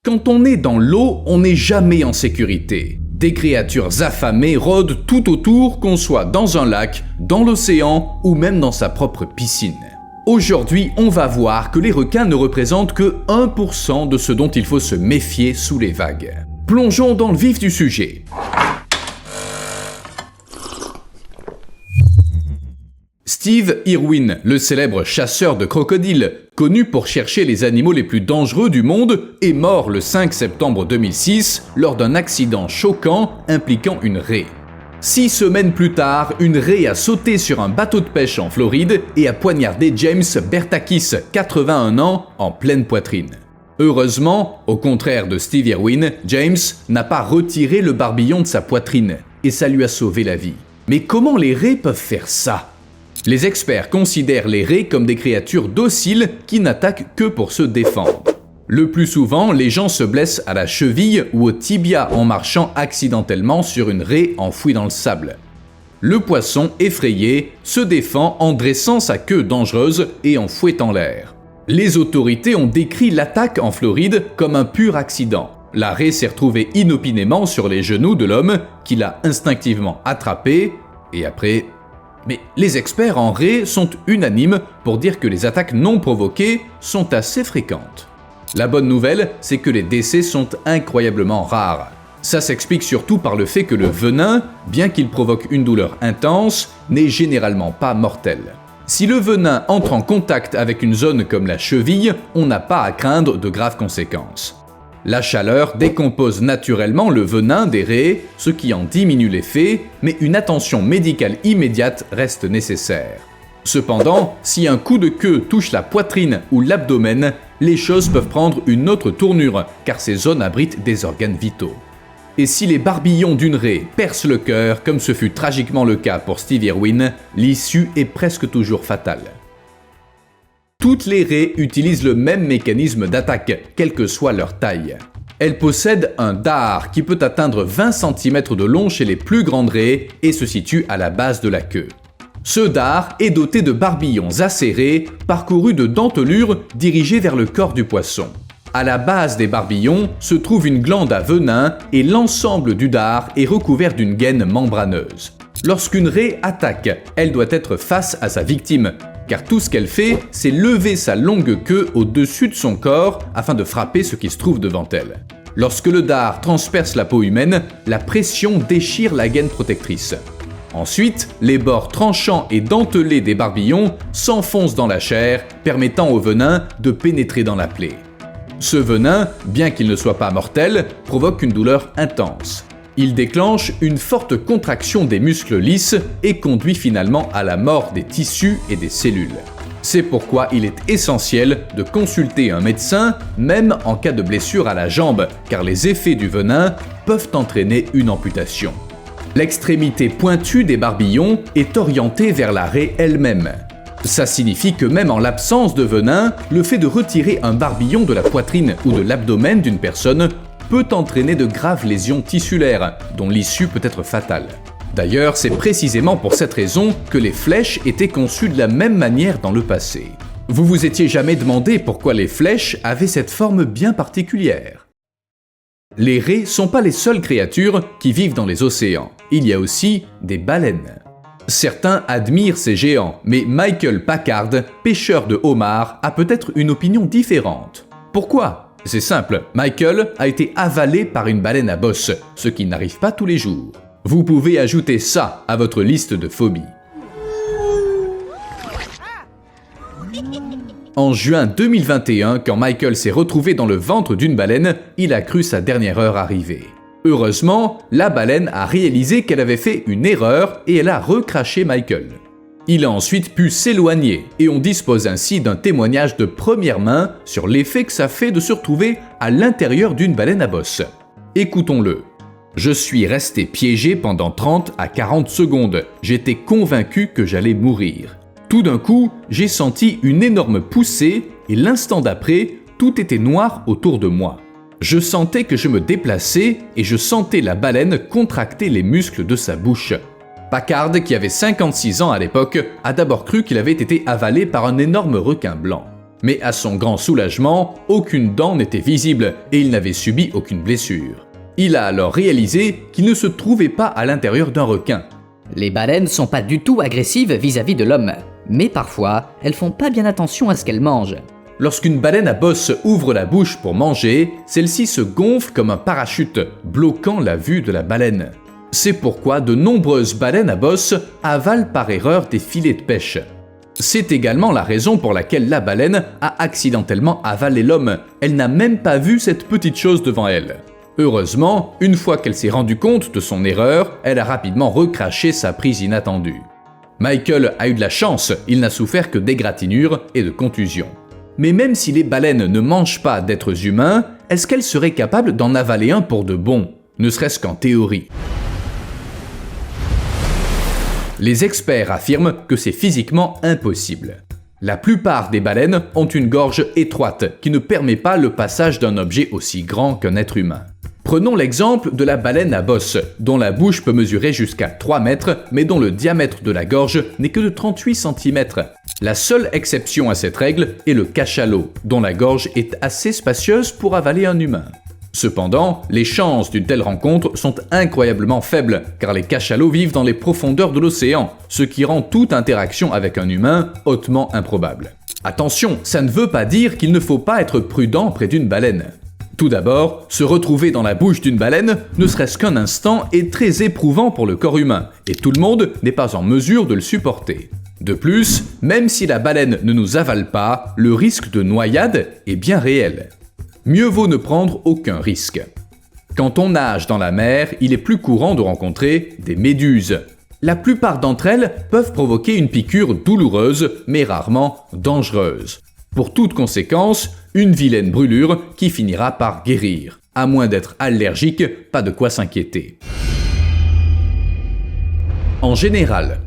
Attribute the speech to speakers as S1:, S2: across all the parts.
S1: Quand on est dans l'eau, on n'est jamais en sécurité. Des créatures affamées rôdent tout autour, qu'on soit dans un lac, dans l'océan ou même dans sa propre piscine. Aujourd'hui, on va voir que les requins ne représentent que 1% de ce dont il faut se méfier sous les vagues. Plongeons dans le vif du sujet. Steve Irwin, le célèbre chasseur de crocodiles, connu pour chercher les animaux les plus dangereux du monde, est mort le 5 septembre 2006 lors d'un accident choquant impliquant une raie. 6 semaines plus tard, une raie a sauté sur un bateau de pêche en Floride et a poignardé James Bertakis, 81 ans, en pleine poitrine. Heureusement, au contraire de Steve Irwin, James n'a pas retiré le barbillon de sa poitrine et ça lui a sauvé la vie. Mais comment les raies peuvent faire ça ? Les experts considèrent les raies comme des créatures dociles qui n'attaquent que pour se défendre. Le plus souvent, les gens se blessent à la cheville ou au tibia en marchant accidentellement sur une raie enfouie dans le sable. Le poisson, effrayé, se défend en dressant sa queue dangereuse et en fouettant l'air. Les autorités ont décrit l'attaque en Floride comme un pur accident. La raie s'est retrouvée inopinément sur les genoux de l'homme qui l'a instinctivement attrapé et après... Mais les experts en raies sont unanimes pour dire que les attaques non provoquées sont assez fréquentes. La bonne nouvelle, c'est que les décès sont incroyablement rares. Ça s'explique surtout par le fait que le venin, bien qu'il provoque une douleur intense, n'est généralement pas mortel. Si le venin entre en contact avec une zone comme la cheville, on n'a pas à craindre de graves conséquences. La chaleur décompose naturellement le venin des raies, ce qui en diminue l'effet, mais une attention médicale immédiate reste nécessaire. Cependant, si un coup de queue touche la poitrine ou l'abdomen, les choses peuvent prendre une autre tournure, car ces zones abritent des organes vitaux. Et si les barbillons d'une raie percent le cœur, comme ce fut tragiquement le cas pour Steve Irwin, l'issue est presque toujours fatale. Toutes les raies utilisent le même mécanisme d'attaque, quelle que soit leur taille. Elles possèdent un dard qui peut atteindre 20 cm de long chez les plus grandes raies et se situe à la base de la queue. Ce dard est doté de barbillons acérés, parcourus de dentelures dirigées vers le corps du poisson. À la base des barbillons se trouve une glande à venin et l'ensemble du dard est recouvert d'une gaine membraneuse. Lorsqu'une raie attaque, elle doit être face à sa victime, car tout ce qu'elle fait, c'est lever sa longue queue au-dessus de son corps afin de frapper ce qui se trouve devant elle. Lorsque le dard transperce la peau humaine, la pression déchire la gaine protectrice. Ensuite, les bords tranchants et dentelés des barbillons s'enfoncent dans la chair, permettant au venin de pénétrer dans la plaie. Ce venin, bien qu'il ne soit pas mortel, provoque une douleur intense. Il déclenche une forte contraction des muscles lisses et conduit finalement à la mort des tissus et des cellules. C'est pourquoi il est essentiel de consulter un médecin, même en cas de blessure à la jambe, car les effets du venin peuvent entraîner une amputation. L'extrémité pointue des barbillons est orientée vers la raie elle-même. Ça signifie que même en l'absence de venin, le fait de retirer un barbillon de la poitrine ou de l'abdomen d'une personne peut entraîner de graves lésions tissulaires, dont l'issue peut être fatale. D'ailleurs, c'est précisément pour cette raison que les flèches étaient conçues de la même manière dans le passé. Vous vous étiez jamais demandé pourquoi les flèches avaient cette forme bien particulière? Les raies sont pas les seules créatures qui vivent dans les océans. Il y a aussi des baleines. Certains admirent ces géants, mais Michael Packard, pêcheur de homards, a peut-être une opinion différente. Pourquoi ? C'est simple, Michael a été avalé par une baleine à bosse, ce qui n'arrive pas tous les jours. Vous pouvez ajouter ça à votre liste de phobies. En juin 2021, quand Michael s'est retrouvé dans le ventre d'une baleine, il a cru sa dernière heure arriver. Heureusement, la baleine a réalisé qu'elle avait fait une erreur et elle a recraché Michael. Il a ensuite pu s'éloigner et on dispose ainsi d'un témoignage de première main sur l'effet que ça fait de se retrouver à l'intérieur d'une baleine à bosse. Écoutons-le. « Je suis resté piégé pendant 30 à 40 secondes. J'étais convaincu que j'allais mourir. Tout d'un coup, j'ai senti une énorme poussée et l'instant d'après, tout était noir autour de moi. Je sentais que je me déplaçais et je sentais la baleine contracter les muscles de sa bouche. » Packard, qui avait 56 ans à l'époque, a d'abord cru qu'il avait été avalé par un énorme requin blanc. Mais à son grand soulagement, aucune dent n'était visible et il n'avait subi aucune blessure. Il a alors réalisé qu'il ne se trouvait pas à l'intérieur d'un requin.
S2: Les baleines sont pas du tout agressives vis-à-vis de l'homme, mais parfois, elles font pas bien attention à ce qu'elles mangent.
S1: Lorsqu'une baleine à bosse ouvre la bouche pour manger, celle-ci se gonfle comme un parachute, bloquant la vue de la baleine. C'est pourquoi de nombreuses baleines à bosse avalent par erreur des filets de pêche. C'est également la raison pour laquelle la baleine a accidentellement avalé l'homme. Elle n'a même pas vu cette petite chose devant elle. Heureusement, une fois qu'elle s'est rendue compte de son erreur, elle a rapidement recraché sa prise inattendue. Michael a eu de la chance, il n'a souffert que d'égratignures et de contusions. Mais même si les baleines ne mangent pas d'êtres humains, est-ce qu'elles seraient capables d'en avaler un pour de bon, ne serait-ce qu'en théorie? Les experts affirment que c'est physiquement impossible. La plupart des baleines ont une gorge étroite qui ne permet pas le passage d'un objet aussi grand qu'un être humain. Prenons l'exemple de la baleine à bosse, dont la bouche peut mesurer jusqu'à 3 mètres, mais dont le diamètre de la gorge n'est que de 38 cm. La seule exception à cette règle est le cachalot, dont la gorge est assez spacieuse pour avaler un humain. Cependant, les chances d'une telle rencontre sont incroyablement faibles, car les cachalots vivent dans les profondeurs de l'océan, ce qui rend toute interaction avec un humain hautement improbable. Attention, ça ne veut pas dire qu'il ne faut pas être prudent près d'une baleine. Tout d'abord, se retrouver dans la bouche d'une baleine, ne serait-ce qu'un instant, est très éprouvant pour le corps humain, et tout le monde n'est pas en mesure de le supporter. De plus, même si la baleine ne nous avale pas, le risque de noyade est bien réel. Mieux vaut ne prendre aucun risque. Quand on nage dans la mer, il est plus courant de rencontrer des méduses. La plupart d'entre elles peuvent provoquer une piqûre douloureuse, mais rarement dangereuse. Pour toute conséquence, une vilaine brûlure qui finira par guérir. À moins d'être allergique, pas de quoi s'inquiéter. En général,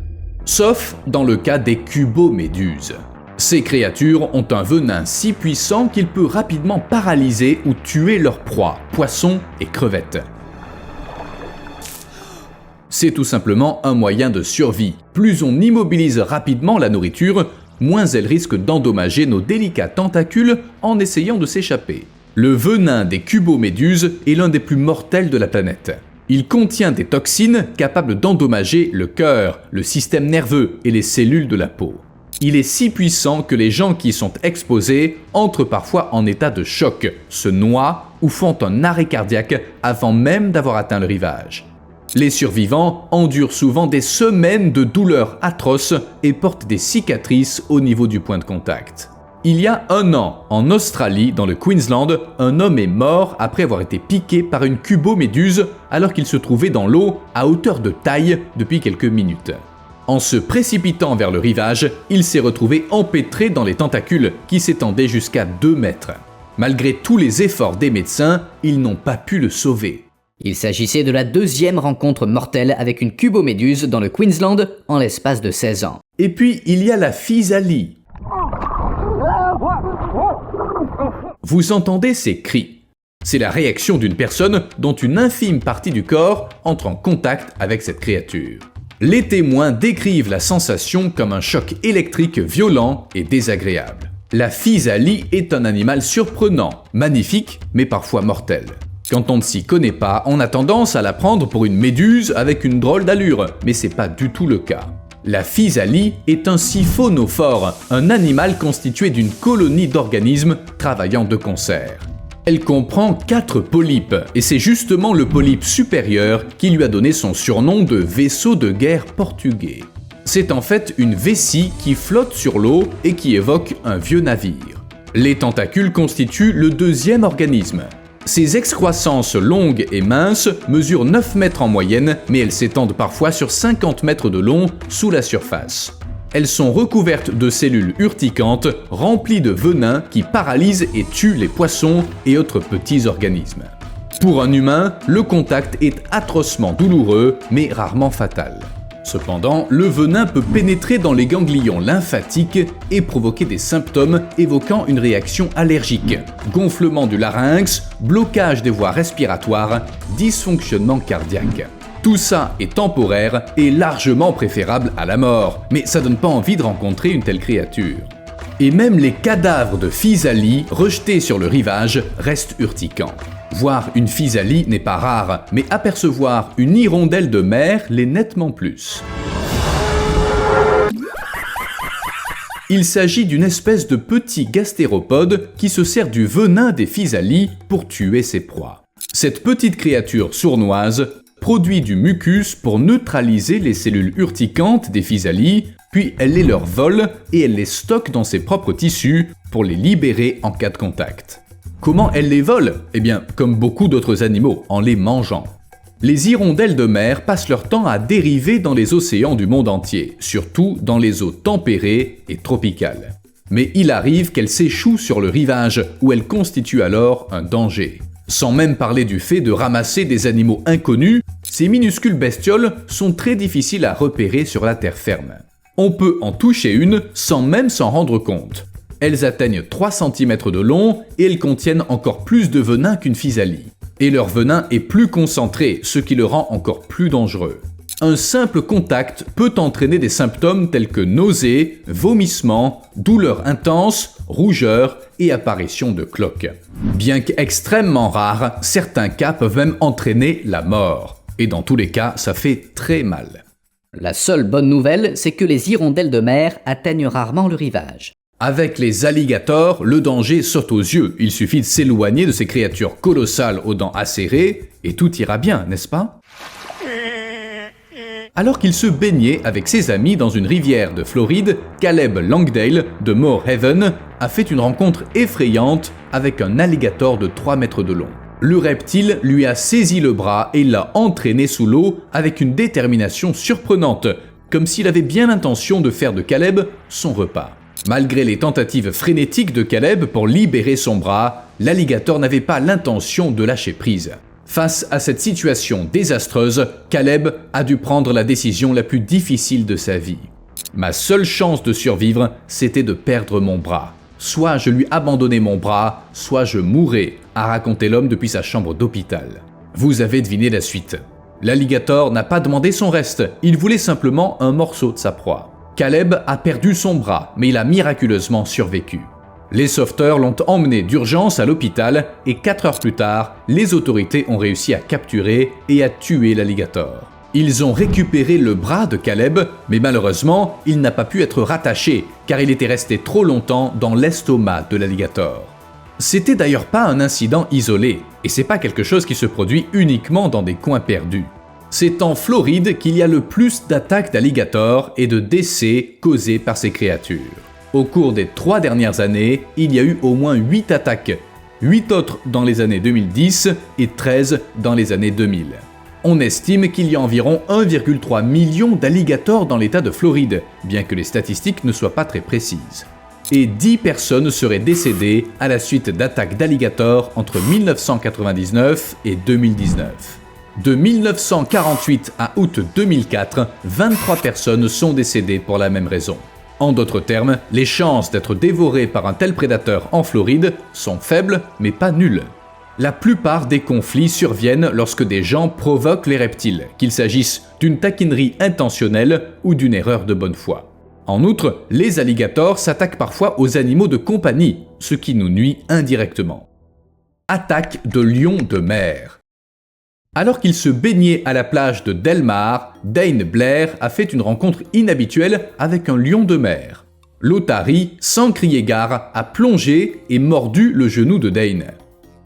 S1: sauf dans le cas des cuboméduses. Ces créatures ont un venin si puissant qu'il peut rapidement paralyser ou tuer leurs proies, poissons et crevettes. C'est tout simplement un moyen de survie. Plus on immobilise rapidement la nourriture, moins elle risque d'endommager nos délicats tentacules en essayant de s'échapper. Le venin des cuboméduses est l'un des plus mortels de la planète. Il contient des toxines capables d'endommager le cœur, le système nerveux et les cellules de la peau. Il est si puissant que les gens qui y sont exposés entrent parfois en état de choc, se noient ou font un arrêt cardiaque avant même d'avoir atteint le rivage. Les survivants endurent souvent des semaines de douleurs atroces et portent des cicatrices au niveau du point de contact. Il y a 1 an, en Australie, dans le Queensland, un homme est mort après avoir été piqué par une cuboméduse alors qu'il se trouvait dans l'eau à hauteur de taille depuis quelques minutes. En se précipitant vers le rivage, il s'est retrouvé empêtré dans les tentacules qui s'étendaient jusqu'à 2 mètres. Malgré tous les efforts des médecins, ils n'ont pas pu le sauver.
S2: Il s'agissait de la 2e rencontre mortelle avec une cuboméduse dans le Queensland en l'espace de 16 ans.
S1: Et puis, il y a la physalie. Vous entendez ces cris. C'est la réaction d'une personne dont une infime partie du corps entre en contact avec cette créature. Les témoins décrivent la sensation comme un choc électrique violent et désagréable. La physalie est un animal surprenant, magnifique, mais parfois mortel. Quand on ne s'y connaît pas, on a tendance à la prendre pour une méduse avec une drôle d'allure, mais c'est pas du tout le cas. La physalie est un siphonophore, un animal constitué d'une colonie d'organismes travaillant de concert. Elle comprend 4 polypes, et c'est justement le polype supérieur qui lui a donné son surnom de vaisseau de guerre portugais. C'est en fait une vessie qui flotte sur l'eau et qui évoque un vieux navire. Les tentacules constituent le 2e organisme. Ces excroissances longues et minces mesurent 9 mètres en moyenne, mais elles s'étendent parfois sur 50 mètres de long sous la surface. Elles sont recouvertes de cellules urticantes remplies de venin qui paralysent et tuent les poissons et autres petits organismes. Pour un humain, le contact est atrocement douloureux, mais rarement fatal. Cependant, le venin peut pénétrer dans les ganglions lymphatiques et provoquer des symptômes évoquant une réaction allergique, gonflement du larynx, blocage des voies respiratoires, dysfonctionnement cardiaque. Tout ça est temporaire et largement préférable à la mort, mais ça donne pas envie de rencontrer une telle créature. Et même les cadavres de physalie rejetés sur le rivage restent urticants. Voir une physalie n'est pas rare, mais apercevoir une hirondelle de mer l'est nettement plus. Il s'agit d'une espèce de petit gastéropode qui se sert du venin des physalies pour tuer ses proies. Cette petite créature sournoise produit du mucus pour neutraliser les cellules urticantes des physalies, puis elle les leur vole et elle les stocke dans ses propres tissus pour les libérer en cas de contact. Comment elle les vole ? Eh bien, comme beaucoup d'autres animaux, en les mangeant. Les hirondelles de mer passent leur temps à dériver dans les océans du monde entier, surtout dans les eaux tempérées et tropicales. Mais il arrive qu'elles s'échouent sur le rivage, où elles constituent alors un danger. Sans même parler du fait de ramasser des animaux inconnus, ces minuscules bestioles sont très difficiles à repérer sur la terre ferme. On peut en toucher une sans même s'en rendre compte. Elles atteignent 3 cm de long et elles contiennent encore plus de venin qu'une physalie. Et leur venin est plus concentré, ce qui le rend encore plus dangereux. Un simple contact peut entraîner des symptômes tels que nausées, vomissements, douleurs intenses, rougeur et apparition de cloques. Bien qu'extrêmement rares, certains cas peuvent même entraîner la mort. Et dans tous les cas, ça fait très mal.
S2: La seule bonne nouvelle, c'est que les hirondelles de mer atteignent rarement le rivage.
S1: Avec les alligators, le danger saute aux yeux. Il suffit de s'éloigner de ces créatures colossales aux dents acérées et tout ira bien, n'est-ce pas ? Alors qu'il se baignait avec ses amis dans une rivière de Floride, Caleb Langdale de Moore Haven a fait une rencontre effrayante avec un alligator de 3 mètres de long. Le reptile lui a saisi le bras et l'a entraîné sous l'eau avec une détermination surprenante, comme s'il avait bien l'intention de faire de Caleb son repas. Malgré les tentatives frénétiques de Caleb pour libérer son bras, l'alligator n'avait pas l'intention de lâcher prise. Face à cette situation désastreuse, Caleb a dû prendre la décision la plus difficile de sa vie. Ma seule chance de survivre, c'était de perdre mon bras. Soit je lui abandonnais mon bras, soit je mourais, a raconté l'homme depuis sa chambre d'hôpital. Vous avez deviné la suite. L'alligator n'a pas demandé son reste, il voulait simplement un morceau de sa proie. Caleb a perdu son bras, mais il a miraculeusement survécu. Les sauveteurs l'ont emmené d'urgence à l'hôpital et 4 heures plus tard, les autorités ont réussi à capturer et à tuer l'alligator. Ils ont récupéré le bras de Caleb, mais malheureusement, il n'a pas pu être rattaché car il était resté trop longtemps dans l'estomac de l'alligator. C'était d'ailleurs pas un incident isolé, et c'est pas quelque chose qui se produit uniquement dans des coins perdus. C'est en Floride qu'il y a le plus d'attaques d'alligators et de décès causés par ces créatures. Au cours des 3 dernières années, il y a eu au moins 8 attaques, 8 autres dans les années 2010 et 13 dans les années 2000. On estime qu'il y a environ 1,3 million d'alligators dans l'État de Floride, bien que les statistiques ne soient pas très précises. Et 10 personnes seraient décédées à la suite d'attaques d'alligators entre 1999 et 2019. De 1948 à août 2004, 23 personnes sont décédées pour la même raison. En d'autres termes, les chances d'être dévoré par un tel prédateur en Floride sont faibles, mais pas nulles. La plupart des conflits surviennent lorsque des gens provoquent les reptiles, qu'il s'agisse d'une taquinerie intentionnelle ou d'une erreur de bonne foi. En outre, les alligators s'attaquent parfois aux animaux de compagnie, ce qui nous nuit indirectement. Attaque de lions de mer. Alors qu'il se baignait à la plage de Del Mar, Dane Blair a fait une rencontre inhabituelle avec un lion de mer. L'otarie, sans crier gare, a plongé et mordu le genou de Dane.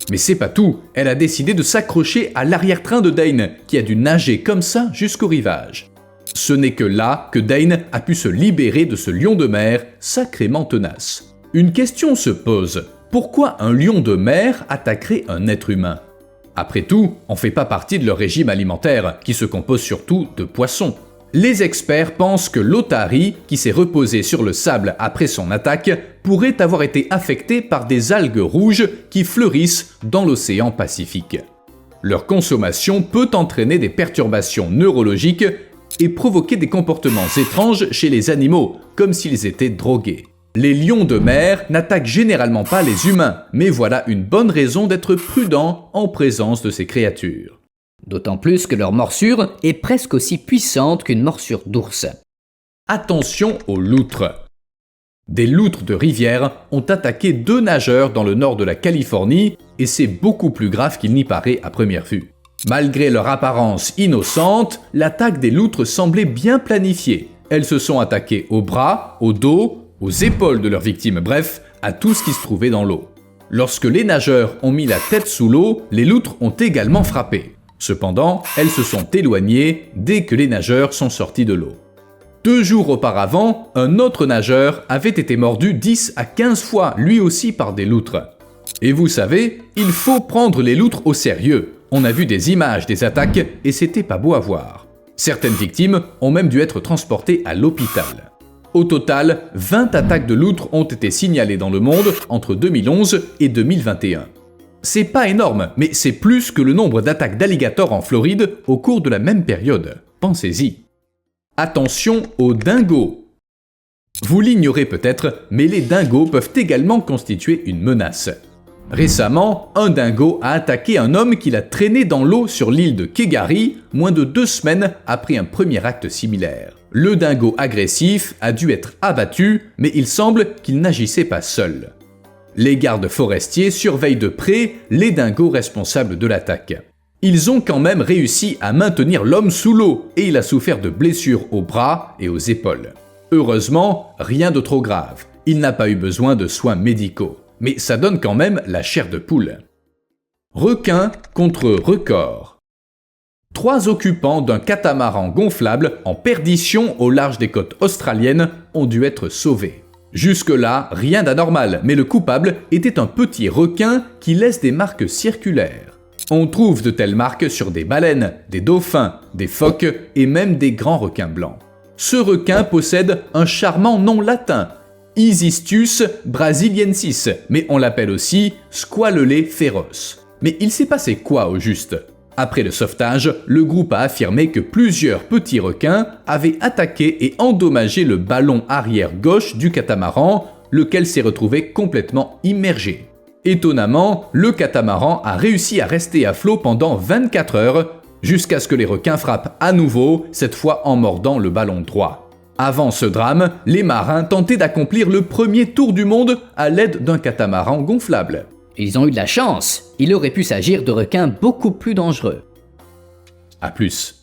S1: Mais c'est pas tout, elle a décidé de s'accrocher à l'arrière-train de Dane, qui a dû nager comme ça jusqu'au rivage. Ce n'est que là que Dane a pu se libérer de ce lion de mer sacrément tenace. Une question se pose, pourquoi un lion de mer attaquerait un être humain ? Après tout, on ne fait pas partie de leur régime alimentaire, qui se compose surtout de poissons. Les experts pensent que l'otarie, qui s'est reposée sur le sable après son attaque, pourrait avoir été affectée par des algues rouges qui fleurissent dans l'océan Pacifique. Leur consommation peut entraîner des perturbations neurologiques et provoquer des comportements étranges chez les animaux, comme s'ils étaient drogués. Les lions de mer n'attaquent généralement pas les humains, mais voilà une bonne raison d'être prudent en présence de ces créatures.
S2: D'autant plus que leur morsure est presque aussi puissante qu'une morsure d'ours.
S1: Attention aux loutres. Des loutres de rivière ont attaqué 2 nageurs dans le nord de la Californie et c'est beaucoup plus grave qu'il n'y paraît à première vue. Malgré leur apparence innocente, l'attaque des loutres semblait bien planifiée. Elles se sont attaquées aux bras, au dos, aux épaules de leurs victimes, bref, à tout ce qui se trouvait dans l'eau. Lorsque les nageurs ont mis la tête sous l'eau, les loutres ont également frappé. Cependant, elles se sont éloignées dès que les nageurs sont sortis de l'eau. 2 jours auparavant, un autre nageur avait été mordu 10 à 15 fois, lui aussi par des loutres. Et vous savez, il faut prendre les loutres au sérieux. On a vu des images des attaques et c'était pas beau à voir. Certaines victimes ont même dû être transportées à l'hôpital. Au total, 20 attaques de loutres ont été signalées dans le monde entre 2011 et 2021. C'est pas énorme, mais c'est plus que le nombre d'attaques d'alligators en Floride au cours de la même période. Pensez-y. Attention aux dingos. Vous l'ignorez peut-être, mais les dingos peuvent également constituer une menace. Récemment, un dingo a attaqué un homme qu'il a traîné dans l'eau sur l'île de Kegari, moins de 2 semaines après un premier acte similaire. Le dingo agressif a dû être abattu, mais il semble qu'il n'agissait pas seul. Les gardes forestiers surveillent de près les dingos responsables de l'attaque. Ils ont quand même réussi à maintenir l'homme sous l'eau et il a souffert de blessures aux bras et aux épaules. Heureusement, rien de trop grave. Il n'a pas eu besoin de soins médicaux. Mais ça donne quand même la chair de poule. Requin contre record. 3 occupants d'un catamaran gonflable en perdition au large des côtes australiennes ont dû être sauvés. Jusque-là, rien d'anormal, mais le coupable était un petit requin qui laisse des marques circulaires. On trouve de telles marques sur des baleines, des dauphins, des phoques et même des grands requins blancs. Ce requin possède un charmant nom latin, Easistus brasiliensis, mais on l'appelle aussi squalelé féroce. Mais il s'est passé quoi au juste? Après le sauvetage, le groupe a affirmé que plusieurs petits requins avaient attaqué et endommagé le ballon arrière gauche du catamaran, lequel s'est retrouvé complètement immergé. Étonnamment, le catamaran a réussi à rester à flot pendant 24 heures, jusqu'à ce que les requins frappent à nouveau, cette fois en mordant le ballon droit. Avant ce drame, les marins tentaient d'accomplir le premier tour du monde à l'aide d'un catamaran gonflable.
S2: Ils ont eu de la chance. Il aurait pu s'agir de requins beaucoup plus dangereux.
S1: À plus.